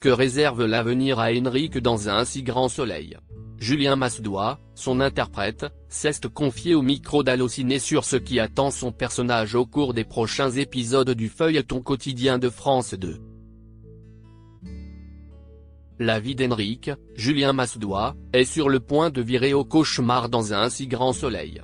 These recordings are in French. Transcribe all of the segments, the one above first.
que réserve l'avenir à Henrik dans un si grand soleil. Julien Massedois, son interprète, s'est confié au micro d'Allociné sur ce qui attend son personnage au cours des prochains épisodes du feuilleton quotidien de France 2. La vie d'Henrik, Julien Massedois, est sur le point de virer au cauchemar dans un si grand soleil.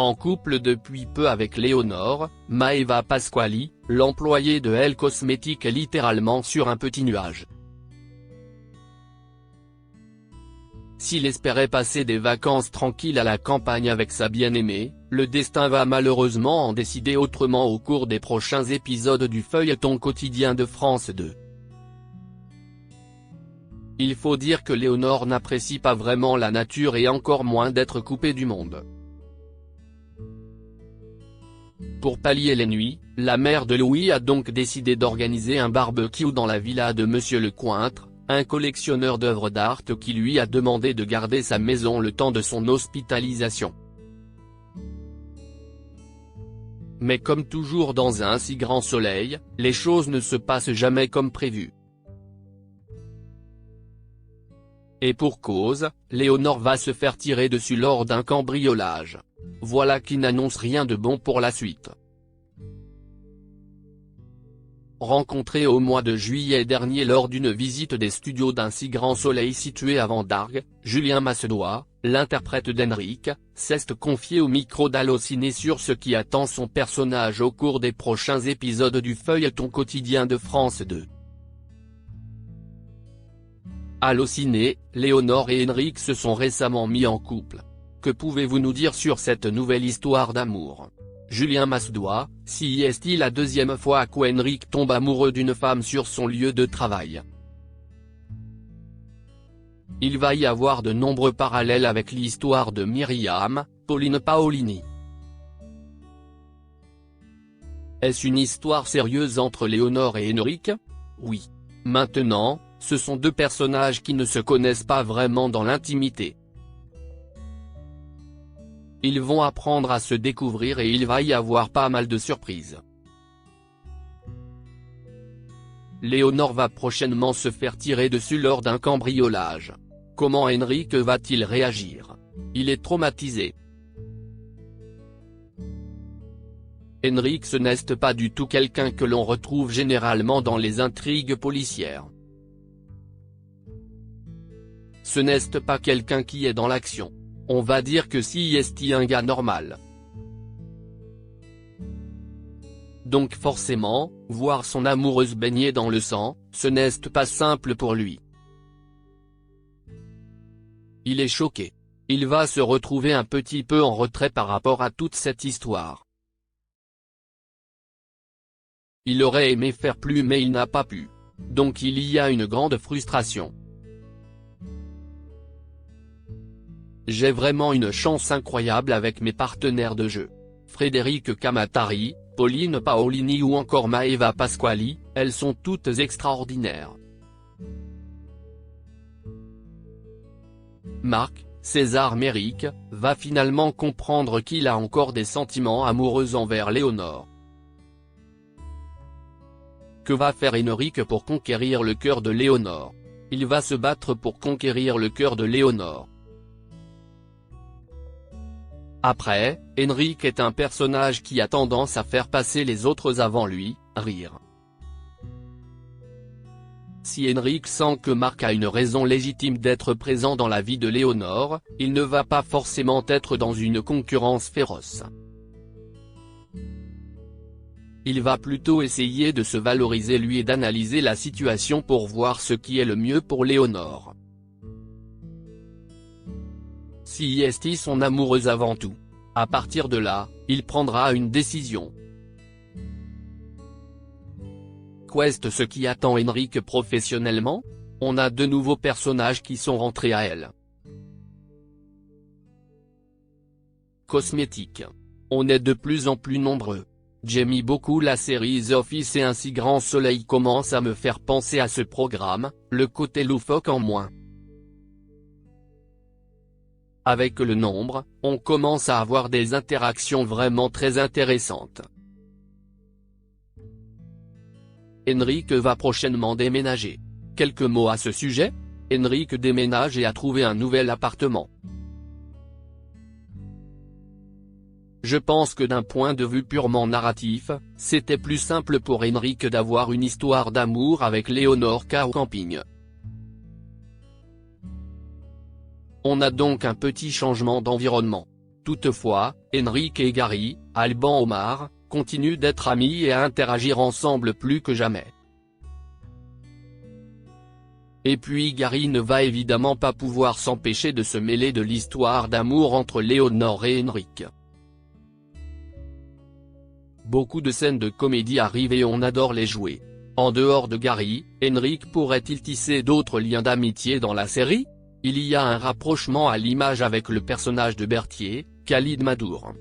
En couple depuis peu avec Léonore, Maeva Pasquali, l'employée de Elle Cosmétique est littéralement sur un petit nuage. S'il espérait passer des vacances tranquilles à la campagne avec sa bien-aimée, le destin va malheureusement en décider autrement au cours des prochains épisodes du feuilleton quotidien de France 2. Il faut dire que Léonore n'apprécie pas vraiment la nature et encore moins d'être coupée du monde. Pour pallier les nuits, la mère de Louis a donc décidé d'organiser un barbecue dans la villa de Monsieur Lecointre, un collectionneur d'œuvres d'art qui lui a demandé de garder sa maison le temps de son hospitalisation. Mais comme toujours dans un si grand soleil, les choses ne se passent jamais comme prévu. Et pour cause, Léonore va se faire tirer dessus lors d'un cambriolage. Voilà qui n'annonce rien de bon pour la suite. Rencontré au mois de juillet dernier lors d'une visite des studios d'un si grand soleil situé à Vendargues, Julien Massedois, l'interprète d'Henrik, s'est confié au micro d'Allociné sur ce qui attend son personnage au cours des prochains épisodes du feuilleton quotidien de France 2. Allociné, Léonore et Henrik se sont récemment mis en couple. Que pouvez-vous nous dire sur cette nouvelle histoire d'amour ? Julien Massedois, si est-il la deuxième fois qu'Henrik tombe amoureux d'une femme sur son lieu de travail. Il va y avoir de nombreux parallèles avec l'histoire de Myriam, Pauline Paolini. Est-ce une histoire sérieuse entre Léonore et Henrik ? Oui. Maintenant, ce sont deux personnages qui ne se connaissent pas vraiment dans l'intimité. Ils vont apprendre à se découvrir et il va y avoir pas mal de surprises. Léonore va prochainement se faire tirer dessus lors d'un cambriolage. Comment Henrik va-t-il réagir ? Il est traumatisé. Henrik ce n'est pas du tout quelqu'un que l'on retrouve généralement dans les intrigues policières. Ce n'est pas quelqu'un qui est dans l'action. On va dire que si est un gars normal. Donc forcément, voir son amoureuse baigner dans le sang, ce n'est pas simple pour lui. Il est choqué. Il va se retrouver un petit peu en retrait par rapport à toute cette histoire. Il aurait aimé faire plus mais il n'a pas pu. Donc il y a une grande frustration. J'ai vraiment une chance incroyable avec mes partenaires de jeu. Frédéric Camatari, Pauline Paolini ou encore Maeva Pasquali, elles sont toutes extraordinaires. Marc, César Méric, va finalement comprendre qu'il a encore des sentiments amoureux envers Léonore. Que va faire Henrik pour conquérir le cœur de Léonore ? Il va se battre pour conquérir le cœur de Léonore. Après, Henrik est un personnage qui a tendance à faire passer les autres avant lui, rire. Si Henrik sent que Marc a une raison légitime d'être présent dans la vie de Léonore, il ne va pas forcément être dans une concurrence féroce. Il va plutôt essayer de se valoriser lui et d'analyser la situation pour voir ce qui est le mieux pour Léonore. Si est son amoureuse avant tout. À partir de là, il prendra une décision. Qu'est ce qui attend Henrik professionnellement ? On a de nouveaux personnages qui sont rentrés à Elle Cosmétique. On est de plus en plus nombreux. J'aime beaucoup la série The Office et un si grand soleil commence à me faire penser à ce programme, le côté loufoque en moins. Avec le nombre, on commence à avoir des interactions vraiment très intéressantes. Henrik va prochainement déménager. Quelques mots à ce sujet ? Henrik déménage et a trouvé un nouvel appartement. Je pense que d'un point de vue purement narratif, c'était plus simple pour Henrik d'avoir une histoire d'amour avec Léonore qu'à au camping. On a donc un petit changement d'environnement. Toutefois, Henrik et Gary, Alban Omar, continuent d'être amis et à interagir ensemble plus que jamais. Et puis Gary ne va évidemment pas pouvoir s'empêcher de se mêler de l'histoire d'amour entre Léonore et Henrik. Beaucoup de scènes de comédie arrivent et on adore les jouer. En dehors de Gary, Henrik pourrait-il tisser d'autres liens d'amitié dans la série ? Il y a un rapprochement à l'image avec le personnage de Berthier, Khalid Madour.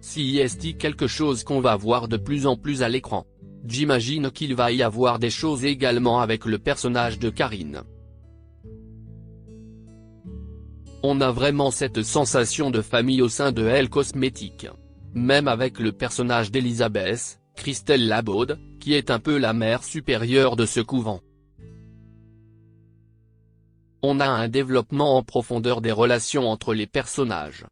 Si est-il quelque chose qu'on va voir de plus en plus à l'écran. J'imagine qu'il va y avoir des choses également avec le personnage de Karine. On a vraiment cette sensation de famille au sein de Elle Cosmétique. Même avec le personnage d'Elisabeth, Christelle Labaude, qui est un peu la mère supérieure de ce couvent. On a un développement en profondeur des relations entre les personnages.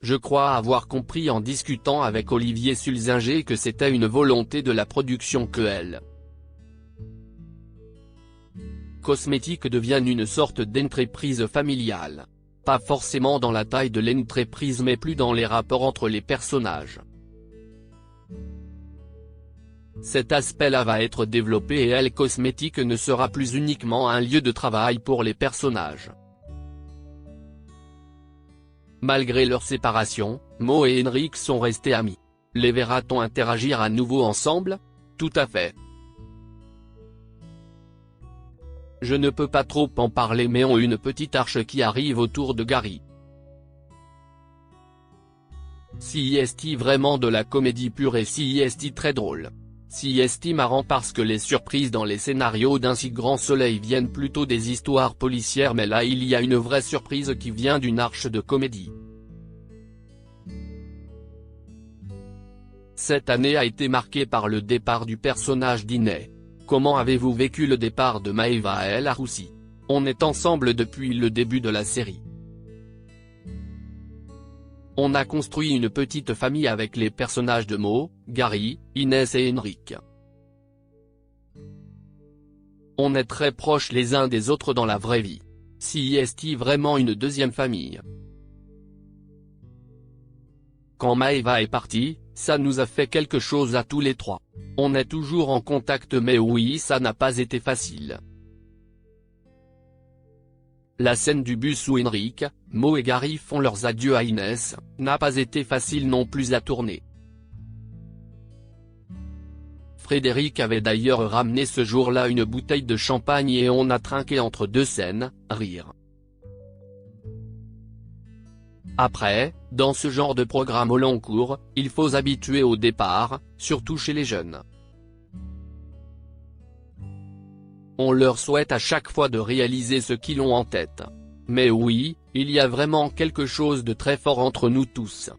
Je crois avoir compris en discutant avec Olivier Sulzinger que c'était une volonté de la production que Elle Cosmétique devienne une sorte d'entreprise familiale. Pas forcément dans la taille de l'entreprise mais plus dans les rapports entre les personnages. Cet aspect-là va être développé et Elle Cosmétique ne sera plus uniquement un lieu de travail pour les personnages. Malgré leur séparation, Mo et Henrik sont restés amis. Les verra-t-on interagir à nouveau ensemble ? Tout à fait. Je ne peux pas trop en parler mais on une petite arche qui arrive autour de Gary. Si est vraiment de la comédie pure et si est très drôle. Si est marrant parce que les surprises dans les scénarios d'Un si grand soleil viennent plutôt des histoires policières mais là il y a une vraie surprise qui vient d'une arche de comédie. Cette année a été marquée par le départ du personnage d'Iné. Comment avez-vous vécu le départ de Maëva El Aroussi ? On est ensemble depuis le début de la série. On a construit une petite famille avec les personnages de Mo, Gary, Inès et Henrik. On est très proches les uns des autres dans la vraie vie. Si est-il vraiment une deuxième famille ? Quand Maëva est partie, ça nous a fait quelque chose à tous les trois. On est toujours en contact mais oui ça n'a pas été facile. La scène du bus où Henrik, Mo et Gary font leurs adieux à Inès, n'a pas été facile non plus à tourner. Frédéric avait d'ailleurs ramené ce jour-là une bouteille de champagne et on a trinqué entre deux scènes, rire. Après, dans ce genre de programme au long cours, il faut s'habituer au départ, surtout chez les jeunes. On leur souhaite à chaque fois de réaliser ce qu'ils ont en tête. Mais oui, il y a vraiment quelque chose de très fort entre nous tous.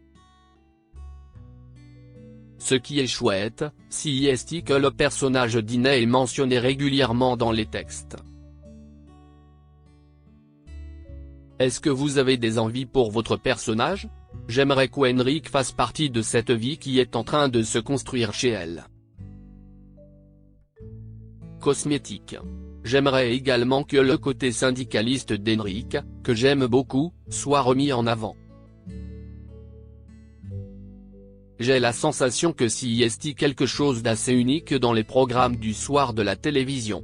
Ce qui est chouette, si est que le personnage d'Iné est mentionné régulièrement dans les textes. Est-ce que vous avez des envies pour votre personnage ? J'aimerais qu'Henrik fasse partie de cette vie qui est en train de se construire chez Elle Cosmétique. J'aimerais également que le côté syndicaliste d'Henrik, que j'aime beaucoup, soit remis en avant. J'ai la sensation que si est quelque chose d'assez unique dans les programmes du soir de la télévision.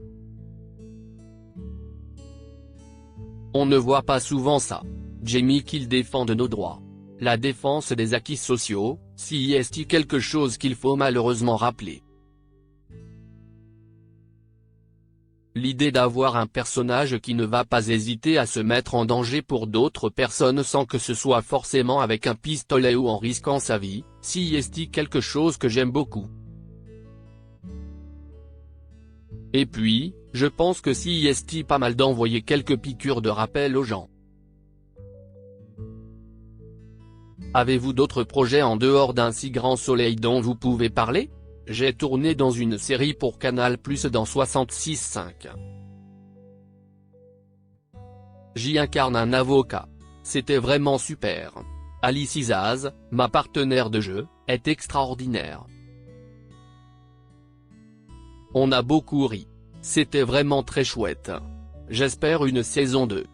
On ne voit pas souvent ça. Jamie qu'il défend de nos droits. La défense des acquis sociaux, si est quelque chose qu'il faut malheureusement rappeler. L'idée d'avoir un personnage qui ne va pas hésiter à se mettre en danger pour d'autres personnes sans que ce soit forcément avec un pistolet ou en risquant sa vie, si est quelque chose que j'aime beaucoup. Et puis, je pense que si est pas mal d'envoyer quelques piqûres de rappel aux gens. Avez-vous d'autres projets en dehors d'un si grand soleil dont vous pouvez parler? J'ai tourné dans une série pour Canal+ dans 66.5. J'y incarne un avocat. C'était vraiment super. Alice Isaz, ma partenaire de jeu, est extraordinaire. On a beaucoup ri. C'était vraiment très chouette. J'espère une saison 2.